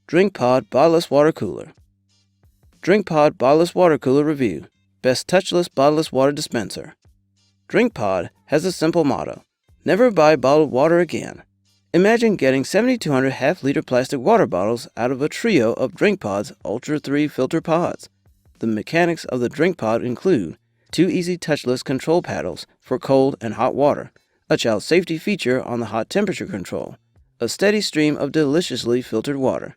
DRINKPOD Bottleless Water Cooler. DRINKPOD Bottleless Water Cooler Review. Best touchless bottleless water dispenser. DRINKPOD has a simple motto: never buy bottled water again. Imagine getting 7,200 half-liter plastic water bottles out of a trio of DRINKPOD's Ultra 3 filter pods. The mechanics of the DRINKPOD include 2 easy-touchless control paddles for cold and hot water, a child safety feature on the hot temperature control, a steady stream of deliciously filtered water.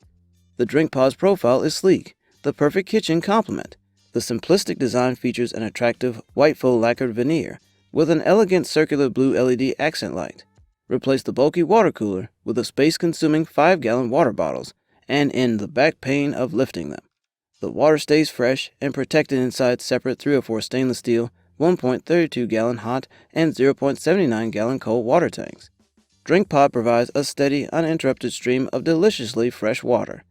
The DRINKPOD's profile is sleek, the perfect kitchen complement. The simplistic design features an attractive white faux-lacquered veneer with an elegant circular blue LED accent light. Replace the bulky water cooler with a space-consuming 5-gallon water bottles and end the back pain of lifting them. The water stays fresh and protected inside separate 304 stainless steel 1.32-gallon hot and 0.79-gallon cold water tanks. DRINKPOD provides a steady, uninterrupted stream of deliciously fresh water.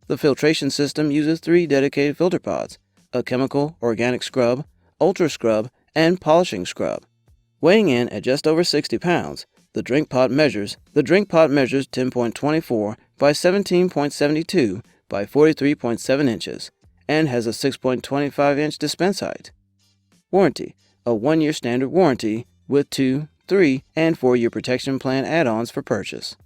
The filtration system uses 3 dedicated filter pods: a chemical organic scrub, ultra scrub, and polishing scrub. Weighing in at just over 60 pounds, the DRINKPOD measures 10.24 by 17.72 by 43.7 inches and has a 6.25-inch dispense height. Warranty: a 1-year standard warranty with 2, 3, and 4-year protection plan add-ons for purchase.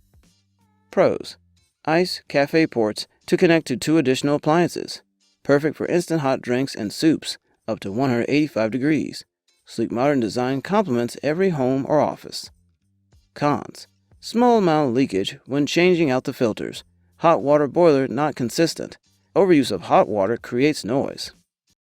Pros: ice cafe ports to connect to 2 additional appliances. Perfect for instant hot drinks and soups up to 185 degrees. Sleek modern design complements every home or office. Cons: small amount of leakage when changing out the filters. Hot water boiler not consistent. Overuse of hot water creates noise.